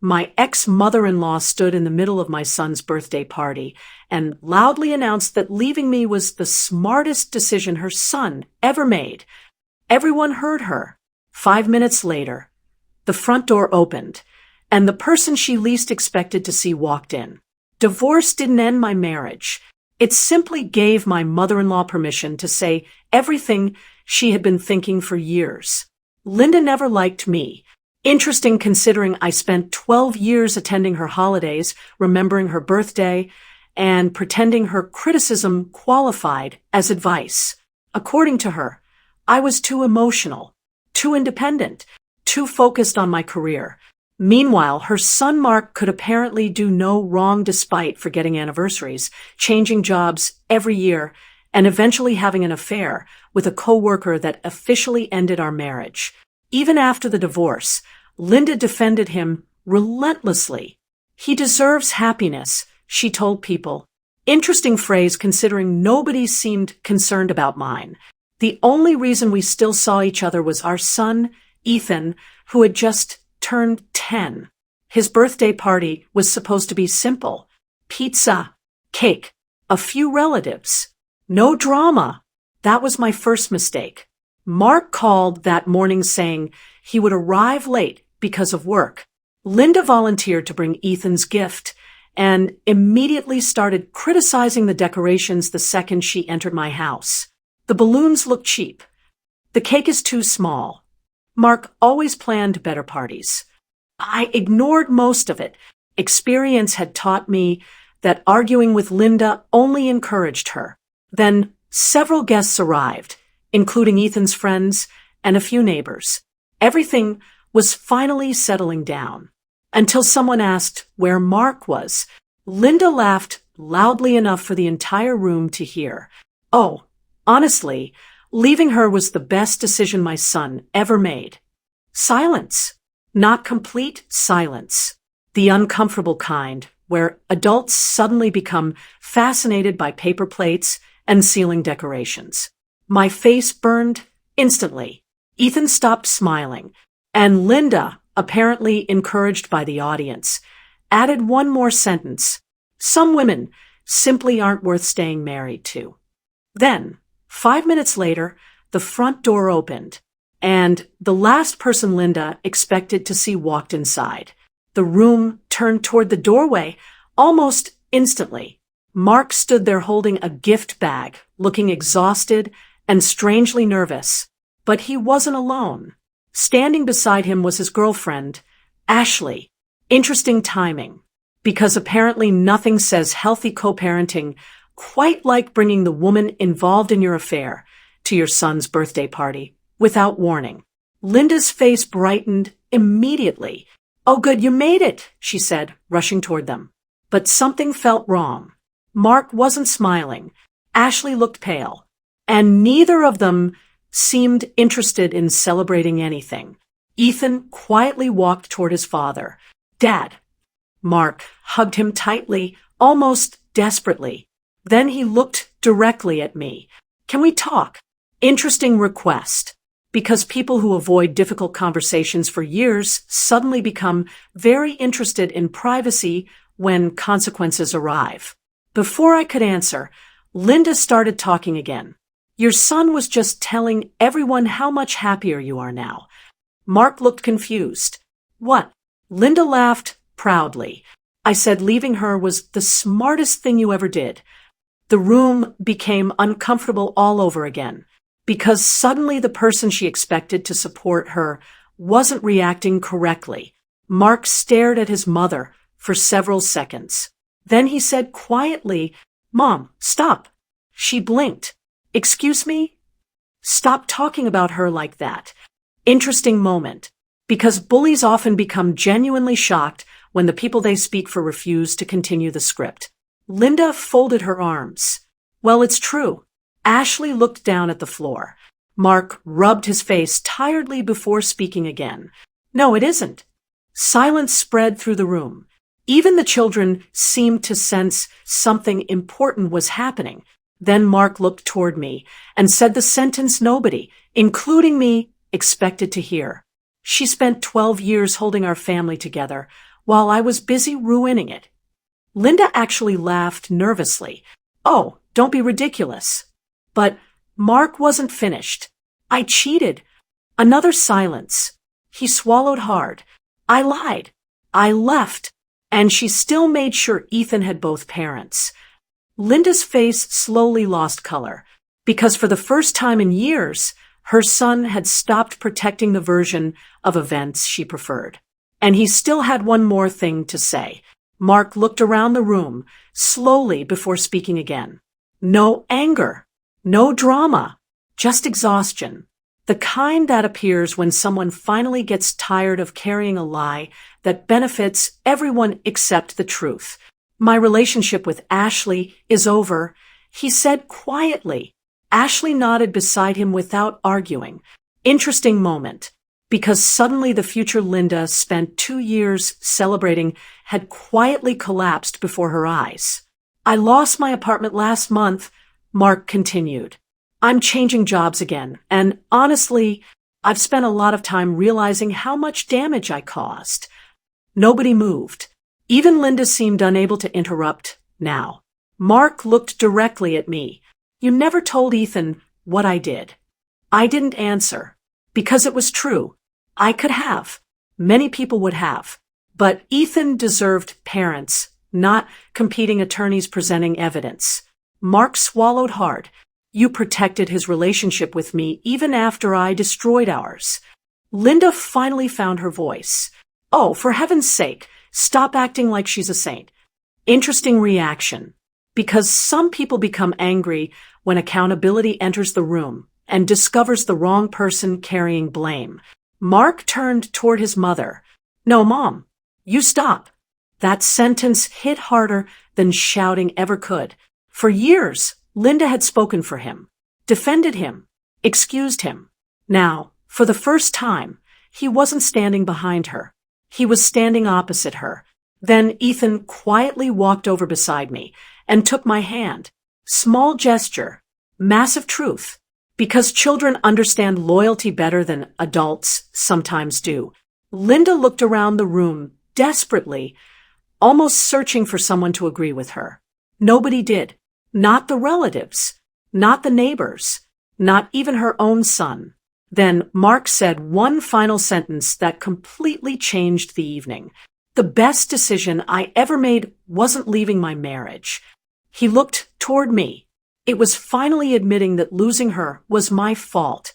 my ex-mother-in-law stood in the middle of my son's birthday party and loudly announced that leaving me was the smartest decision her son ever made. Everyone heard her. 5 minutes later, the front door opened, and the person she least expected to see walked in. Divorce didn't end my marriage. It simply gave my mother-in-law permission to say everything she had been thinking for years. Linda never liked me. Interesting considering I spent 12 years attending her holidays, remembering her birthday, and pretending her criticism qualified as advice. According to her, I was too emotional, too independent, too focused on my career. Meanwhile, her son Mark could apparently do no wrong despite forgetting anniversaries, changing jobs every year, and eventually having an affair with a coworker that officially ended our marriage. Even after the divorce, Linda defended him relentlessly. He deserves happiness, she told people. Interesting phrase considering nobody seemed concerned about mine. The only reason we still saw each other was our son, Ethan, who had just turned 10. His birthday party was supposed to be simple. Pizza, cake, a few relatives. No drama. That was my first mistake. Mark called that morning saying he would arrive late because of work. Linda volunteered to bring Ethan's gift and immediately started criticizing the decorations the second she entered my house. The balloons look cheap. The cake is too small. Mark always planned better parties. I ignored most of it. Experience had taught me that arguing with Linda only encouraged her. Then several guests arrived, including Ethan's friends and a few neighbors. Everything was finally settling down until someone asked where Mark was. Linda laughed loudly enough for the entire room to hear. Oh, honestly, leaving her was the best decision my son ever made. Silence. Not complete silence. The uncomfortable kind, where adults suddenly become fascinated by paper plates and ceiling decorations. My face burned instantly. Ethan stopped smiling, and Linda, apparently encouraged by the audience, added one more sentence. Some women simply aren't worth staying married to. Then, 5 minutes later, the front door opened, and the last person Linda expected to see walked inside. The room turned toward the doorway almost instantly. Mark stood there holding a gift bag, looking exhausted and strangely nervous. But he wasn't alone. Standing beside him was his girlfriend, Ashley. Interesting timing, because apparently nothing says healthy co-parenting quite like bringing the woman involved in your affair to your son's birthday party without warning. Linda's face brightened immediately. "Oh good, you made it," she said, rushing toward them. But something felt wrong. Mark wasn't smiling. Ashley looked pale. And neither of them seemed interested in celebrating anything. Ethan quietly walked toward his father. "Dad." Mark hugged him tightly, almost desperately. Then he looked directly at me. "Can we talk?" Interesting request, because people who avoid difficult conversations for years suddenly become very interested in privacy when consequences arrive. Before I could answer, Linda started talking again. "Your son was just telling everyone how much happier you are now." Mark looked confused. "What?" Linda laughed proudly. "I said leaving her was the smartest thing you ever did." The room became uncomfortable all over again, because suddenly the person she expected to support her wasn't reacting correctly. Mark stared at his mother for several seconds. Then he said quietly, "Mom, stop." She blinked. "Excuse me?" "Stop talking about her like that." Interesting moment, because bullies often become genuinely shocked when the people they speak for refuse to continue the script. Linda folded her arms. "Well, it's true." Ashley looked down at the floor. Mark rubbed his face tiredly before speaking again. "No, it isn't." Silence spread through the room. Even the children seemed to sense something important was happening. Then Mark looked toward me and said the sentence nobody, including me, expected to hear. "She spent 12 years holding our family together. while I was busy ruining it. Linda actually laughed nervously. Oh, don't be ridiculous. But Mark wasn't finished. I cheated. Another silence. He swallowed hard. I lied. I left. And she still made sure Ethan had both parents. Linda's face slowly lost color, because for the first time in years, her son had stopped protecting the version of events she preferred. And he still had one more thing to say. Mark looked around the room, slowly before speaking again. No anger. No drama. Just exhaustion. The kind that appears when someone finally gets tired of carrying a lie that benefits everyone except the truth. My relationship with Ashley is over, he said quietly. Ashley nodded beside him without arguing. Interesting moment, because suddenly the future Linda spent 2 years celebrating had quietly collapsed before her eyes. I lost my apartment last month, Mark continued. I'm changing jobs again, and honestly, I've spent a lot of time realizing how much damage I caused. Nobody moved. Even Linda seemed unable to interrupt now. Mark looked directly at me. You never told Ethan what I did. I didn't answer, because it was true. I could have. Many people would have. But Ethan deserved parents, not competing attorneys presenting evidence. Mark swallowed hard. You protected his relationship with me even after I destroyed ours. Linda finally found her voice. Oh, for heaven's sake, stop acting like she's a saint. Interesting reaction. Because some people become angry when accountability enters the room and discovers the wrong person carrying blame. Mark turned toward his mother. No, Mom, you stop. That sentence hit harder than shouting ever could. For years, Linda had spoken for him, defended him, excused him. Now, for the first time, he wasn't standing behind her. He was standing opposite her. Then Ethan quietly walked over beside me and took my hand. Small gesture, massive truth, because children understand loyalty better than adults sometimes do. Linda looked around the room desperately, almost searching for someone to agree with her. Nobody did. Not the relatives, not the neighbors, not even her own son. Then Mark said one final sentence that completely changed the evening. The best decision I ever made wasn't leaving my marriage. He looked toward me. It was finally admitting that losing her was my fault.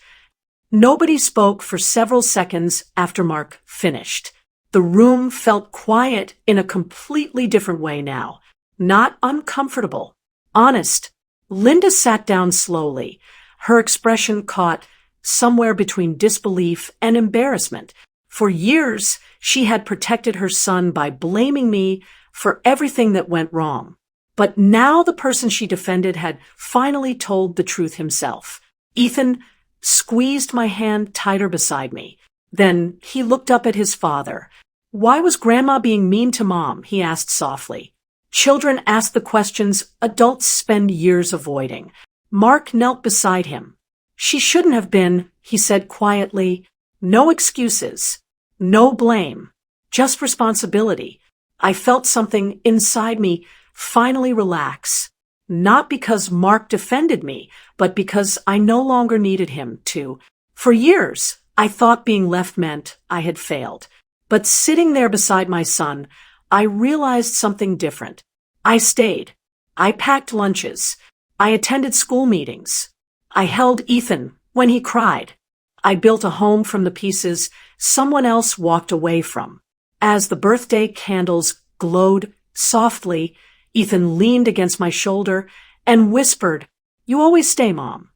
Nobody spoke for several seconds after Mark finished. The room felt quiet in a completely different way now. Not uncomfortable. Honest. Linda sat down slowly. Her expression caught somewhere between disbelief and embarrassment. For years, she had protected her son by blaming me for everything that went wrong. But now the person she defended had finally told the truth himself. Ethan squeezed my hand tighter beside me. Then he looked up at his father. Why was Grandma being mean to Mom? He asked softly. Children ask the questions adults spend years avoiding. Mark knelt beside him. She shouldn't have been, he said quietly. No excuses. No blame. Just responsibility. I felt something inside me finally relax. Not because Mark defended me, but because I no longer needed him to. For years, I thought being left meant I had failed. But sitting there beside my son, I realized something different. I stayed. I packed lunches. I attended school meetings. I held Ethan when he cried. I built a home from the pieces someone else walked away from. As the birthday candles glowed softly, Ethan leaned against my shoulder and whispered, "You always stay, Mom."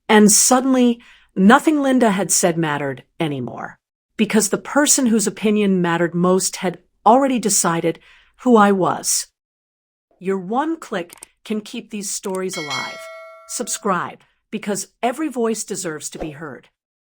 And suddenly, nothing Linda had said mattered anymore, because the person whose opinion mattered most had already decided who I was. Your one click can keep these stories alive. Subscribe, because every voice deserves to be heard.